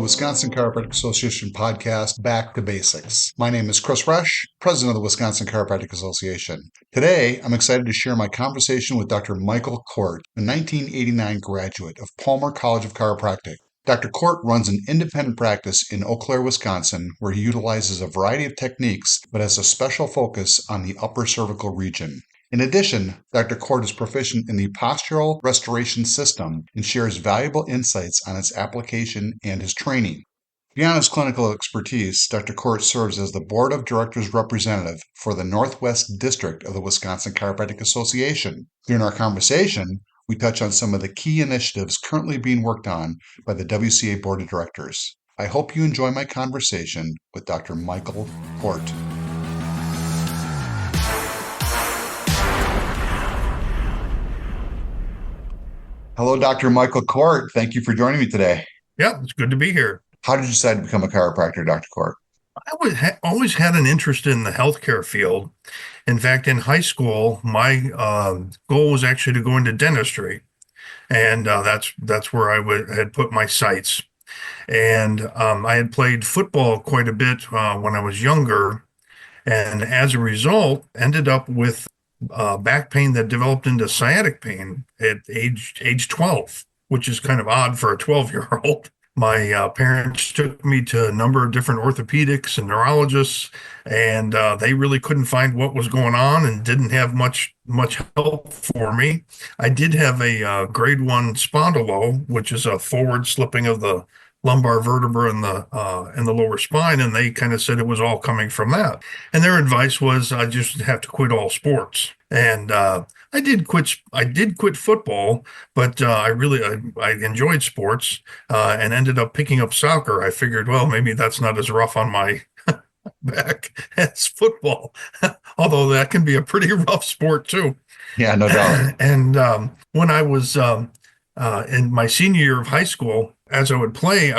Wisconsin Chiropractic Association podcast, Back to Basics. My name is Chris Resch, president of the Wisconsin Chiropractic Association. Today, I'm excited to share my conversation with Dr. Michael Court, a 1989 graduate of Palmer College of Chiropractic. Dr. Court runs an independent practice in Eau Claire, Wisconsin, where he utilizes a variety of techniques, but has a special focus on the upper cervical region. In addition, Dr. Court is proficient in the Postural Restoration System and shares valuable insights on its application and his training. Beyond his clinical expertise, Dr. Court serves as the Board of Directors representative for the Northwest District of the Wisconsin Chiropractic Association. During our conversation, we touch on some of the key initiatives currently being worked on by the WCA Board of Directors. I hope you enjoy my conversation with Dr. Michael Court. Hello, Dr. Michael Court. Thank you for joining me today. Yeah, it's good to be here. How did you decide to become a chiropractor, Dr. Court? Always had an interest in the healthcare field. In fact, in high school, my goal was actually to go into dentistry, and that's where had put my sights. And I had played football quite a bit when I was younger, and as a result, ended up with back pain that developed into sciatic pain at age 12, which is kind of odd for a 12-year-old. My parents took me to a number of different orthopedics and neurologists, and they really couldn't find what was going on and didn't have much help for me. I did have a grade 1 spondylo, which is a forward slipping of the lumbar vertebra in the lower spine, and they kind of said it was all coming from that. And their advice was I just have to quit all sports. And I did quit football, but I enjoyed sports and ended up picking up soccer. I figured, well, maybe that's not as rough on my back as football, although that can be a pretty rough sport too. Yeah, no doubt. And when I was in my senior year of high school, as I would play,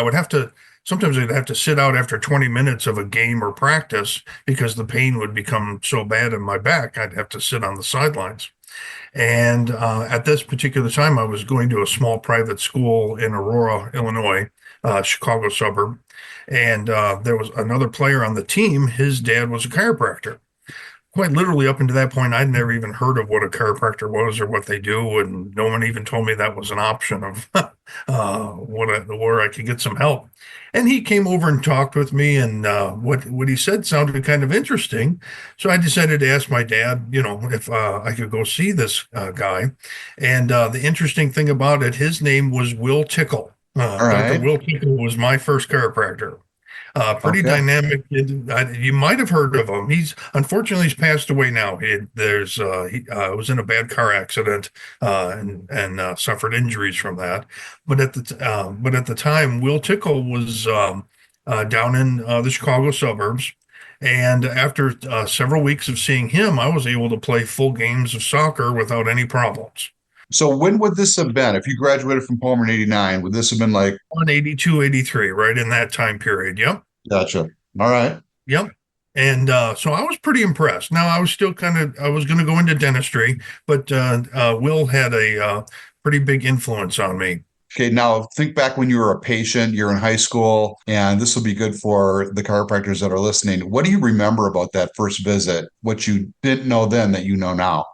sometimes I'd have to sit out after 20 minutes of a game or practice because the pain would become so bad in my back, I'd have to sit on the sidelines. And at this particular time, I was going to a small private school in Aurora, Illinois, Chicago suburb. And there was another player on the team. His dad was a chiropractor. Quite literally, up until that point, I'd never even heard of what a chiropractor was or what they do, and no one even told me that was an option of where I could get some help. And he came over and talked with me, and what he said sounded kind of interesting. So I decided to ask my dad, if I could go see this guy. And the interesting thing about it, his name was Will Tickle. All Dr. right. Will Tickle was my first chiropractor. Pretty Okay. dynamic. You might have heard of him. He's passed away now. He was in a bad car accident and suffered injuries from that. But at the time, Will Tickle was down in the Chicago suburbs. And after several weeks of seeing him, I was able to play full games of soccer without any problems. So when would this have been? If you graduated from Palmer in 89, would this have been like, On 82, 83, right in that time period. Yep. gotcha. All right. Yep. And so I was pretty impressed. Now I was going to go into dentistry, but Will had a pretty big influence on me. Okay, now think back when you were a patient, you're in high school, and this will be good for the chiropractors that are listening. What do you remember about that first visit? What you didn't know then that you know now?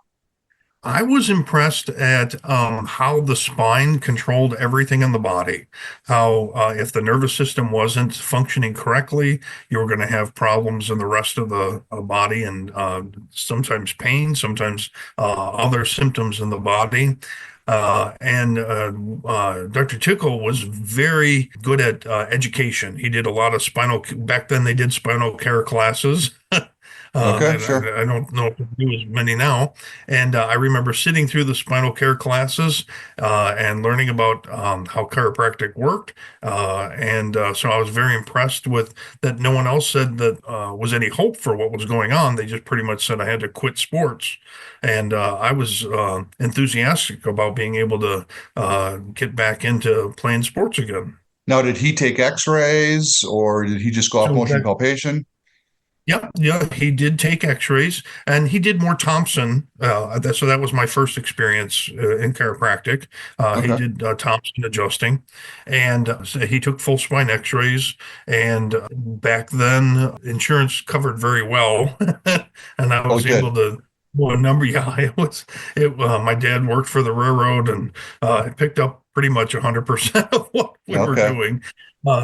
I was impressed at how the spine controlled everything in the body. How if the nervous system wasn't functioning correctly, you were going to have problems in the rest of the body, and sometimes pain, sometimes other symptoms in the body. And Dr. Tickle was very good at education. He did a lot of back then they did spinal care classes. Okay, And sure. I don't know if they do as many now. And I remember sitting through the spinal care classes and learning about how chiropractic worked. So I was very impressed with that. No one else said that was any hope for what was going on. They just pretty much said I had to quit sports. And I was enthusiastic about being able to get back into playing sports again. Now, did he take x-rays or did he just go off So motion palpation? Yep, yeah, he did take X-rays, and he did more Thompson. So that was my first experience in chiropractic. He Okay. did Thompson adjusting, and so he took full spine X-rays. And back then, insurance covered very well, and I Oh, was good. able to. Well, a number, yeah, it was. It. My dad worked for the railroad, and I picked up pretty much 100% of what we were Okay. doing.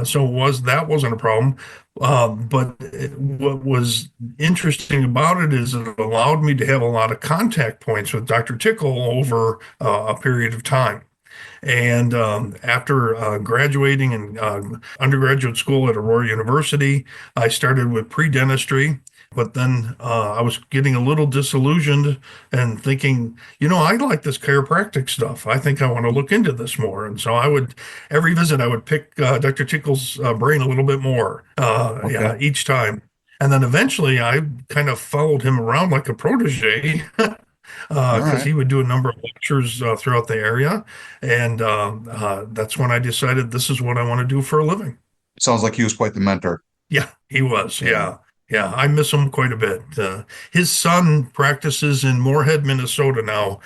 So that wasn't a problem. But what was interesting about it is it allowed me to have a lot of contact points with Dr. Tickle over a period of time. And after graduating in undergraduate school at Aurora University, I started with pre-dentistry. But then I was getting a little disillusioned and thinking, I like this chiropractic stuff. I think I want to look into this more. And so every visit, I would pick Dr. Tickle's brain a little bit more, Okay. yeah, each time. And then eventually I kind of followed him around like a protege All because right. he would do a number of lectures throughout the area. And that's when I decided this is what I want to do for a living. Sounds like he was quite the mentor. Yeah, he was. Yeah. Yeah. Yeah. I miss him quite a bit. His son practices in Moorhead, Minnesota now,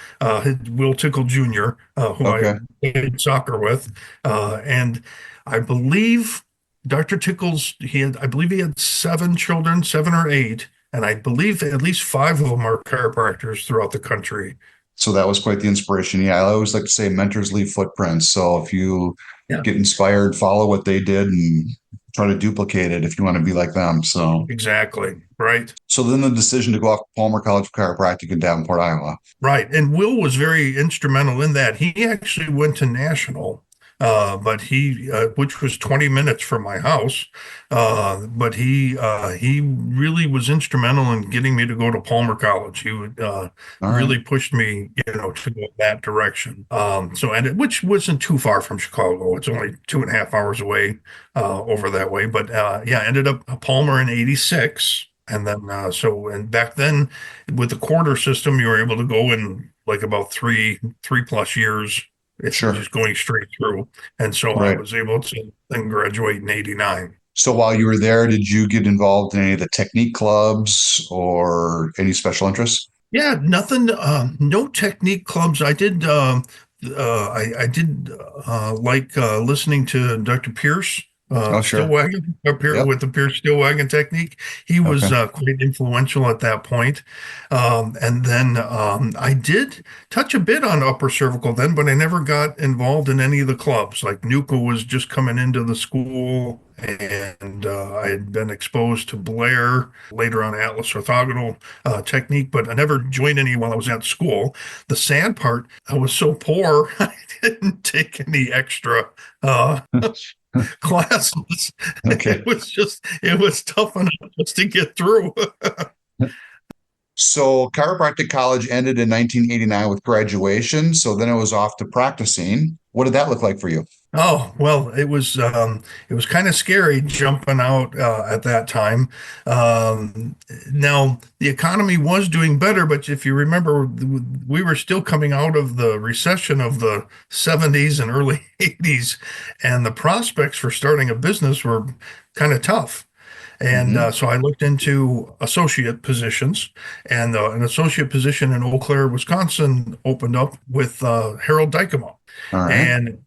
Will Tickle Jr., who I Okay. played soccer with. And I believe Dr. Tickle's, I believe he had seven children, seven or eight. And I believe at least five of them are chiropractors throughout the country. So that was quite the inspiration. Yeah, I always like to say mentors leave footprints. So if you Yeah, get inspired, follow what they did and try to duplicate it if you want to be like them. exactly. Right. So then the decision to go off to Palmer College of Chiropractic in Davenport, Iowa. Right. And Will was very instrumental in that. He actually went to national, which was 20 minutes from my house. But he really was instrumental in getting me to go to Palmer College. He would, All right. really pushed me, to go that direction. Which wasn't too far from Chicago. It's only 2.5 hours away, over that way. But, yeah, ended up at Palmer in 86. And then, and back then, with the quarter system, you were able to go in like about three plus years if you're Sure. just going straight through. And so I Right. was able to then graduate in 89. So while you were there, did you get involved in any of the technique clubs or any special interests? Yeah, nothing, no technique clubs. I did like listening to Dr. Pierce, Oh, sure. Stillwagon, Yep. with the Pierce Stillwagon technique. He was Okay. quite influential at that point. And then I did touch a bit on upper cervical then, but I never got involved in any of the clubs. Like Nuka was just coming into the school, and I had been exposed to Blair, later on Atlas orthogonal technique, but I never joined any while I was at school. The sad part, I was so poor, I didn't take any extra classes. Okay. It was tough enough just to get through. So chiropractic college ended in 1989 with graduation. So then it was off to practicing. What did that look like for you? Oh, well, it was kind of scary jumping out at that time. Um, Now the economy was doing better, but if you remember, we were still coming out of the recession of the 70s and early 80s, and the prospects for starting a business were kind of tough. And Hmm. so I looked into associate positions, and an associate position in Eau Claire, Wisconsin opened up with Harold Dykema. All right. And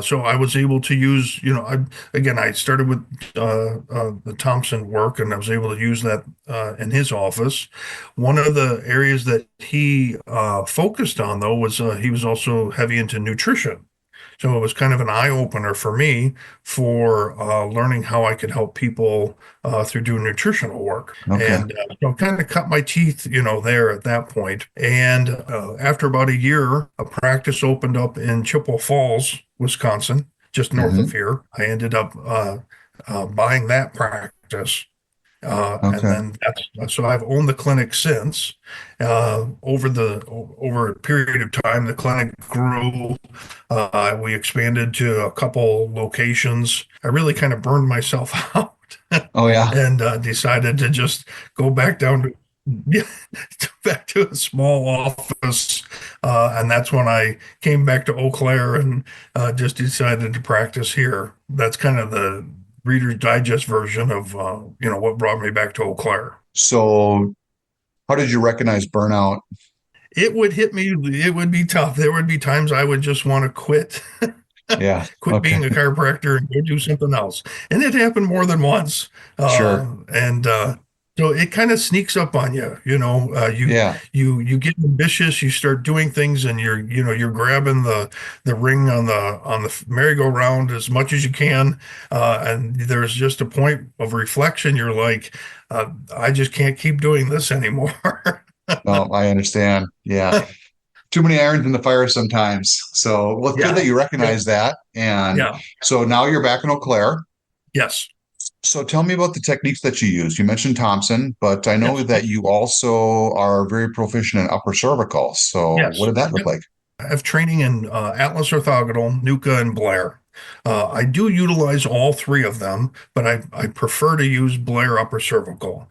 so I was able to use, I started with the Thompson work, and I was able to use that in his office. One of the areas that he focused on, though, was he was also heavy into nutrition. So it was kind of an eye opener for me for learning how I could help people through doing nutritional work. Okay. And so kind of cut my teeth, there at that point. And after about a year, a practice opened up in Chippewa Falls, Wisconsin, just north of Hmm. here. I ended up buying that practice. And Okay. then so I've owned the clinic since. Over a period of time, the clinic grew. We expanded to a couple locations. I really kind of burned myself out Oh, yeah. and decided to just go back down to yeah, back to a small office. And that's when I came back to Eau Claire and just decided to practice here. That's kind of the Reader's Digest version of what brought me back to Eau Claire. So, how did you recognize burnout? It would hit me. It would be tough. There would be times I would just want to quit, Yeah. quit Okay. being a chiropractor and go do something else. And it happened more than once. Sure. And so it kind of sneaks up on you. Yeah. You get ambitious. You start doing things, and you're grabbing the ring on the merry-go-round as much as you can. And there's just a point of reflection. You're like, I just can't keep doing this anymore. No, I understand. Yeah. Too many irons in the fire sometimes. So, well, it's good Yeah. that you Yeah. recognize that. And Yeah. so now you're back in Eau Claire. Yes. So tell me about the techniques that you use. You mentioned Thompson, but I know Yes. that you also are very proficient in upper cervical. So what Yes. did that look Yep. like? I have training in Atlas orthogonal, Nuka, and Blair. I do utilize all three of them, but I prefer to use Blair upper cervical,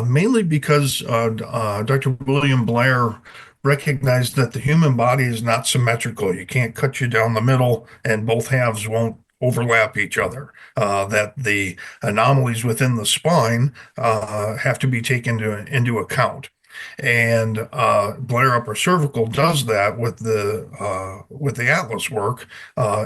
mainly because Dr. William Blair recognized that the human body is not symmetrical. You can't cut you down the middle, and both halves won't overlap each other. That the anomalies within the spine have to be taken into account. And Blair Upper Cervical does that with the Atlas work,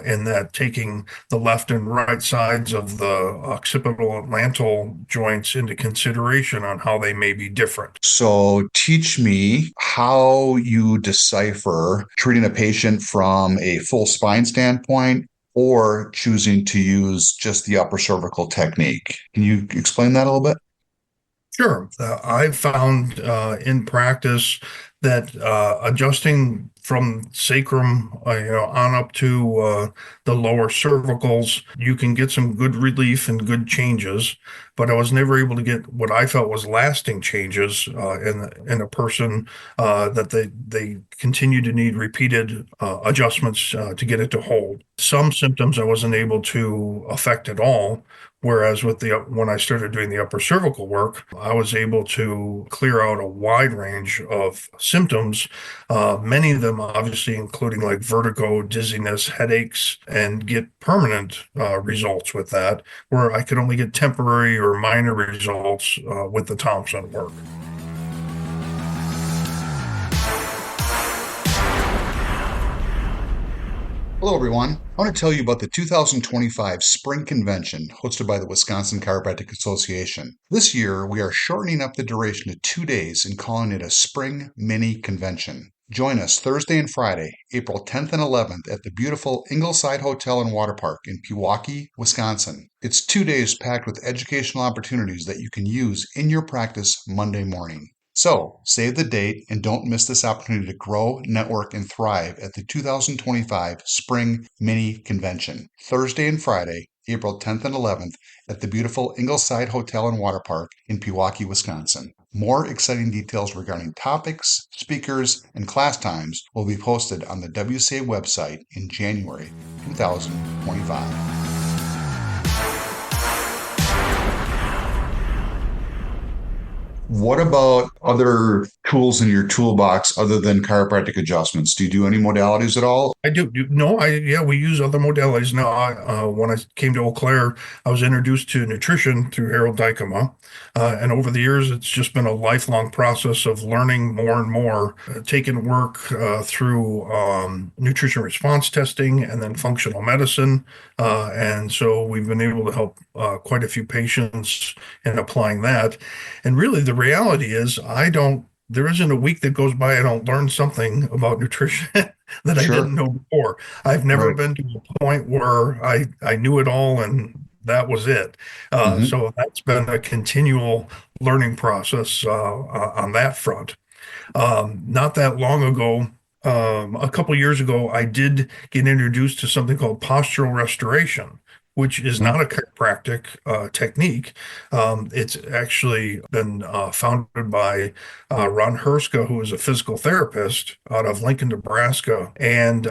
in that taking the left and right sides of the occipital and atlantal joints into consideration on how they may be different. So teach me how you decipher treating a patient from a full spine standpoint or choosing to use just the upper cervical technique. Can you explain that a little bit? Sure. I've found in practice that adjusting from sacrum, on up to the lower cervicals, you can get some good relief and good changes. But I was never able to get what I felt was lasting changes in a person, that they continue to need repeated adjustments to get it to hold. Some symptoms I wasn't able to affect at all. Whereas when I started doing the upper cervical work, I was able to clear out a wide range of symptoms, many of them obviously including like vertigo, dizziness, headaches, and get permanent results with that, where I could only get temporary or minor results with the Thompson work. Hello, everyone. I want to tell you about the 2025 Spring Convention hosted by the Wisconsin Chiropractic Association. This year, we are shortening up the duration to 2 days and calling it a Spring Mini Convention. Join us Thursday and Friday, April 10th and 11th at the beautiful Ingleside Hotel and Water Park in Pewaukee, Wisconsin. It's 2 days packed with educational opportunities that you can use in your practice Monday morning. So, save the date and don't miss this opportunity to grow, network, and thrive at the 2025 Spring Mini Convention, Thursday and Friday, April 10th and 11th, at the beautiful Ingleside Hotel and Water Park in Pewaukee, Wisconsin. More exciting details regarding topics, speakers, and class times will be posted on the WCA website in January 2025. What about other tools in your toolbox other than chiropractic adjustments? Do you do any modalities at all? I do. No, yeah, we use other modalities now. When I came to Eau Claire, I was introduced to nutrition through Harold Dykema. And over the years, it's just been a lifelong process of learning more and more, taking work through nutrition response testing and then functional medicine. And so we've been able to help quite a few patients in applying that. And really, the reality is, there isn't a week that goes by I don't learn something about nutrition that I Sure. didn't know before. I've never Right. been to a point where I knew it all and that was it. Hmm. So that's been a continual learning process on that front. Not that long ago, a couple years ago, I did get introduced to something called postural restoration, which is not a chiropractic technique. It's actually been founded by Ron Herska, who is a physical therapist out of Lincoln, Nebraska. And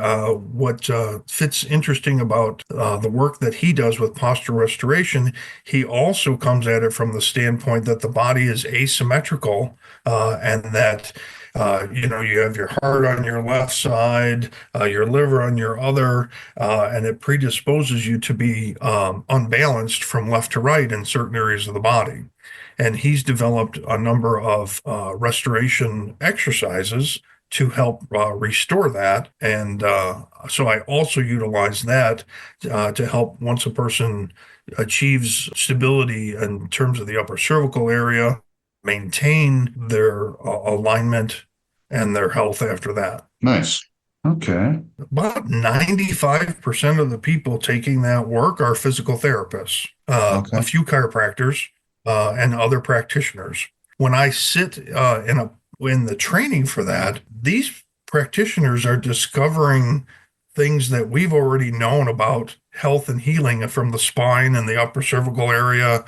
what fits interesting about the work that he does with postural restoration, he also comes at it from the standpoint that the body is asymmetrical, and that You have your heart on your left side, your liver on your other, and it predisposes you to be unbalanced from left to right in certain areas of the body. And he's developed a number of restoration exercises to help restore that. And so I also utilize that to help once a person achieves stability in terms of the upper cervical area, maintain their alignment and their health after that. Nice. Okay. About 95% of the people taking that work are physical therapists, a Okay. few chiropractors, and other practitioners. When I sit in the training for that, these practitioners are discovering things that we've already known about health and healing from the spine and the upper cervical area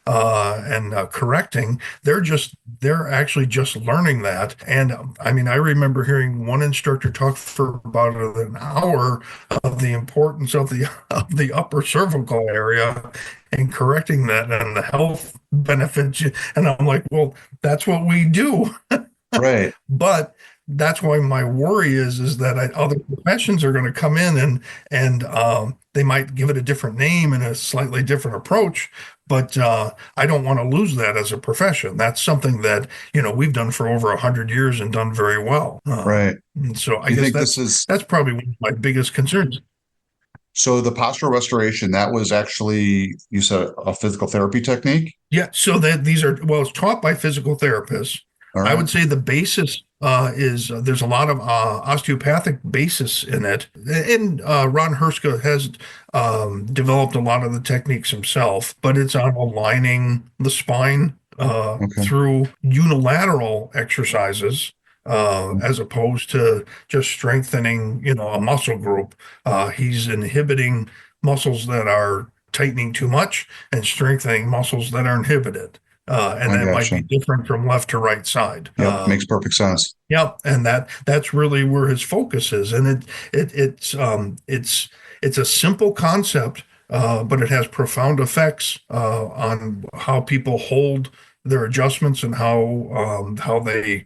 and correcting. They're actually just learning that. And I mean, I remember hearing one instructor talk for about an hour of the importance of the upper cervical area and correcting that and the health benefits. And I'm like, well, that's what we do. Right. But that's why my worry is that other professions are going to come in and they might give it a different name and a slightly different approach. But I don't want to lose that as a profession. That's something that we've done for over 100 years and done very well. Right. And so I You guess think that's this is that's probably one of my biggest concerns. so the postural restoration, that was actually, you said, a physical therapy technique? Yeah, so that these are well, it's taught by physical therapists. All I right. would say the basis is there's a lot of osteopathic basis in it, and Ron Herska has developed a lot of the techniques himself, but it's on aligning the spine Okay. through unilateral exercises. As opposed to just strengthening, a muscle group. He's inhibiting muscles that are tightening too much and strengthening muscles that are inhibited. And I that might gotcha. be different from left to right side. Yep. Makes perfect sense. Yeah, and that's really where his focus is, and it's a simple concept, but it has profound effects on how people hold their adjustments and how they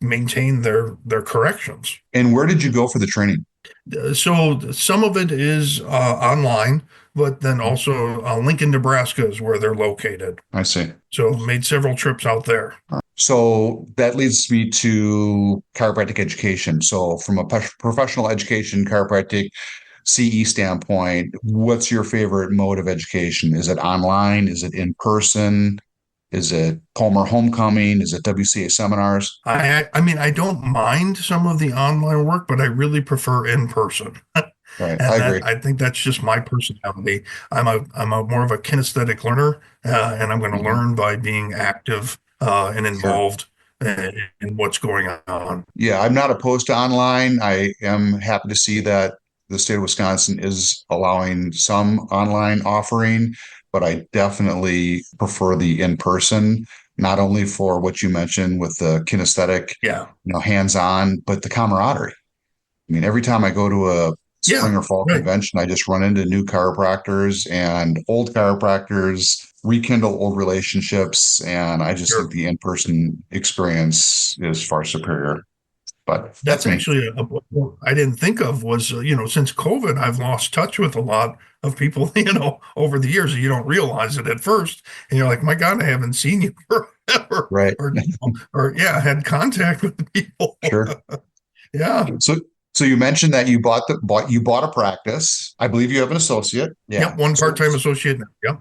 maintain their corrections. And where did you go for the training? So some of it is online, but then also Lincoln, Nebraska is where they're located. I see. So made several trips out there. So that leads me to chiropractic education. So, from a professional education, chiropractic CE standpoint, what's your favorite mode of education? Is it online? Is it in person? Is it Palmer Homecoming? Is it WCA seminars? I mean, I don't mind some of the online work, but I really prefer in person. Right. I And agree. that I think that's just my personality. I'm a more of a kinesthetic learner, and I'm going to Mhm. learn by being active and Sure. involved in what's going on. Yeah, I'm not opposed to online. I am happy to see that the state of Wisconsin is allowing some online offering, but I definitely prefer the in-person, not only for what you mentioned with the kinesthetic, Yeah, hands-on, but the camaraderie. I mean, every time I go to a spring yeah, or fall right, convention, I just run into new chiropractors and old chiropractors, rekindle old relationships, and I just think sure. the in-person experience is far superior. But that's That's me. actually a point I didn't think of was, since COVID, I've lost touch with a lot of people, over the years. You don't realize it at first. And you're like, my God, I haven't seen you forever. Right. Or yeah, had contact with people. Sure. Yeah. So so you mentioned that you bought a practice. I believe you have an associate. Yep. Yeah. One So part-time associate now. Yep.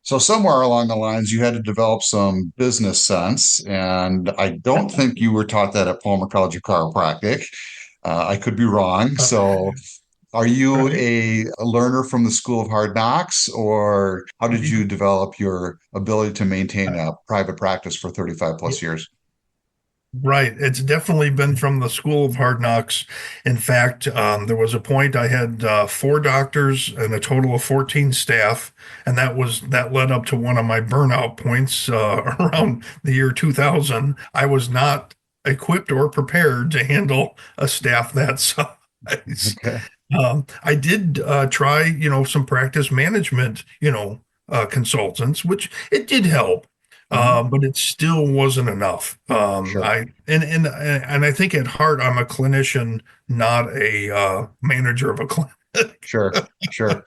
so somewhere along the lines you had to develop some business sense. And I don't think you were taught that at Palmer College of Chiropractic. I could be wrong. Uh, So are you right. a learner from the School of Hard Knocks, or how did you develop your ability to maintain a private practice for 35 plus years? Right. It's definitely been from the School of Hard Knocks. In fact, there was a point I had four doctors and a total of 14 staff, and that led up to one of my burnout points around the year 2000. I was not equipped or prepared to handle a staff that size. Okay. I did try, some practice management, consultants, which it did help. Hmm. but it still wasn't enough. Sure. And I think at heart I'm a clinician, not a manager of a clinic. Sure. Sure.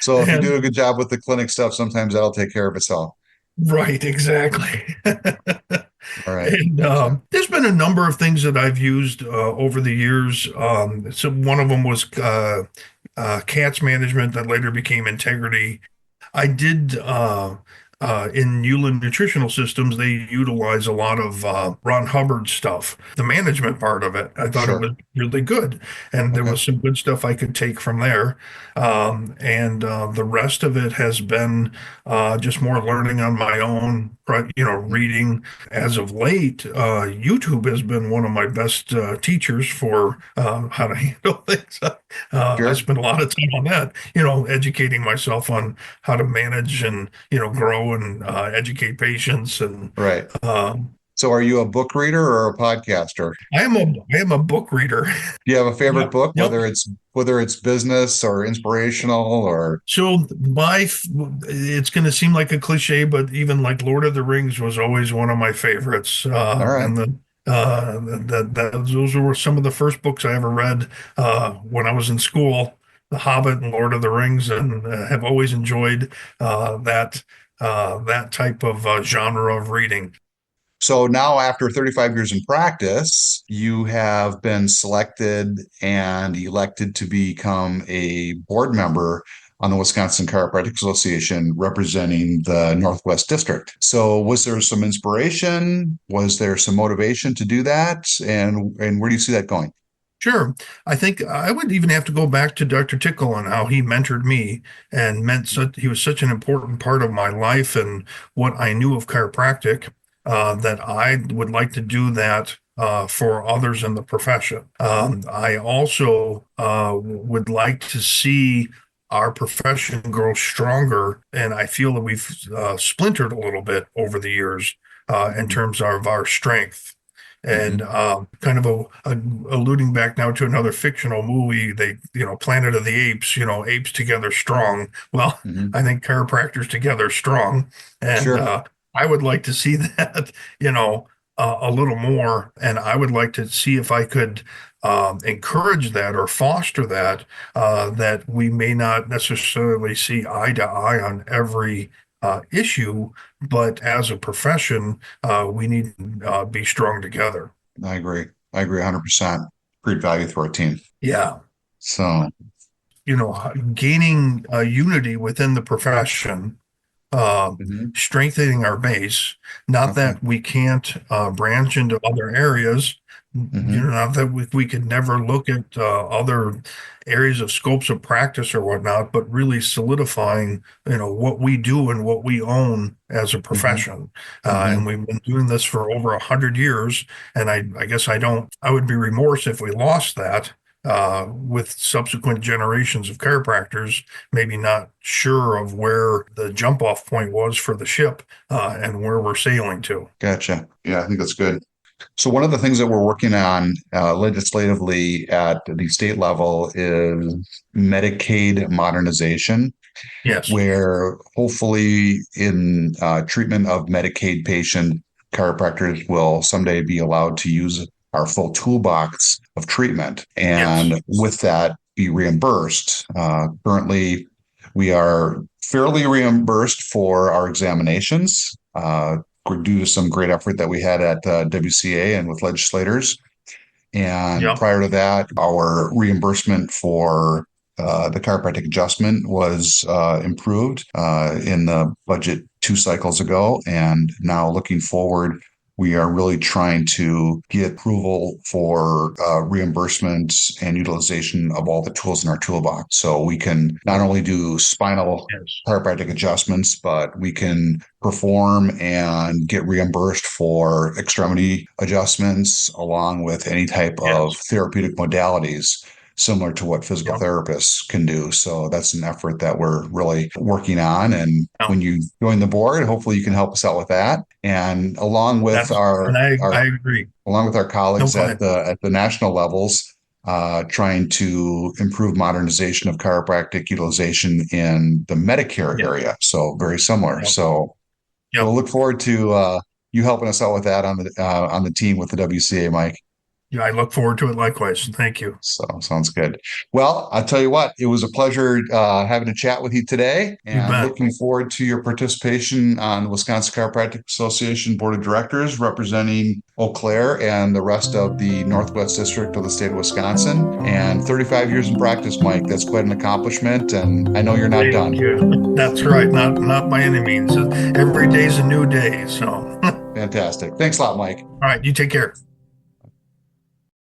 So if you do And a good job with the clinic stuff, sometimes that'll take care of itself. right, exactly. All right. And Gotcha. there's been a number of things that I've used over the years. So one of them was CATS management that later became Integrity. I did in Euland Nutritional Systems, they utilize a lot of Ron Hubbard stuff. The management part of it, I thought it Sure. was really good. And there Okay. was some good stuff I could take from there. And the rest of it has been just more learning on my own, Mhm. reading. As of late, YouTube has been one of my best teachers for how to handle things. I Sure. spend a lot of time on that, educating myself on how to manage and grow and educate patients. And Right. um, So are you a book reader or a podcaster? I am a book reader. Do you have a favorite Yep, book, yep. whether it's business or inspirational or So it's going to seam like a cliche, but even like Lord of the Rings was always one of my favorites. all right. And those were some of the first books I ever read when I was in school, The Hobbit and Lord of the Rings, and have always enjoyed that type of genre of reading. So now after 35 years in practice, you have been selected and elected to become a board member on the Wisconsin Chiropractic Association representing the Northwest District. So was there some inspiration? Was there some motivation to do that? And where do you see that going? Sure. I think I would even have to go back to Dr. Tickle and how he mentored me and he was such an important part of my life and what I knew of chiropractic that I would like to do that for others in the profession. I also would like to see our profession grow stronger, and I feel that we've splintered a little bit over the years in Mhm. terms of our strength. And Mhm. kind of alluding back now to another fictional movie, Planet of the Apes, apes together strong. Well, Mhm. I think chiropractors together strong, and Sure. I would like to see that, a little more, and I would like to see if I could encourage that or foster that, that we may not necessarily see eye to eye on every issue, but as a profession, we need to be strong together. I agree. I agree 100%. Great value to our team. Yeah. So, Gaining unity within the profession, uh, mhm. strengthening our base. Not Okay. that we can't branch into other areas. Hmm. Not that we could never look at other areas of scopes of practice or whatnot, but really solidifying, what we do and what we own as a Hmm. profession. And Hmm. we've been doing this for over 100 years. And I guess I would be remorse if we lost that. With subsequent generations of chiropractors, maybe not sure of where the jump off point was for the ship and where we're sailing to. Gotcha. Yeah, I think that's good. So one of the things that we're working on legislatively at the state level is Medicaid modernization, Yes. where hopefully in treatment of Medicaid patient, chiropractors will someday be allowed to use our full toolbox of treatment, Yes. and with that be reimbursed. Currently, we are fairly reimbursed for our examinations. Due to some great effort that we had at WCA and with legislators. And Yep. prior to that, our reimbursement for the chiropractic adjustment was improved in the budget 2 cycles ago. And now looking forward, we are really trying to get approval for reimbursement and utilization of all the tools in our toolbox. So we can not only do spinal Yes. chiropractic adjustments, but we can perform and get reimbursed for extremity adjustments along with any type of Yes. therapeutic modalities similar to what physical Yep. therapists can do. So that's an effort that we're really working on. And Yep. when you join the board, hopefully you can help us out with that. And And I agree. along with our No, colleagues go ahead. at the national levels, trying to improve modernization of chiropractic utilization in the Medicare Yes. area. So very similar. Yep. So Yep. We'll look forward to you helping us out with that on the team with the WCA, Mike. Yeah, I look forward to it likewise. Thank you. So sounds good. Well, I'll tell you what, it was a pleasure having a chat with you today, You and bet. looking forward to your participation on the Wisconsin Chiropractic Association Board of Directors representing Eau Claire and the rest of the Northwest District of the state of Wisconsin. And 35 years in practice, Mike, that's quite an accomplishment, and I know you're not Thank done. you. That's right. Not by any means. Every day's a new day. So, all Fantastic. Thanks a lot, Mike. right, you take care.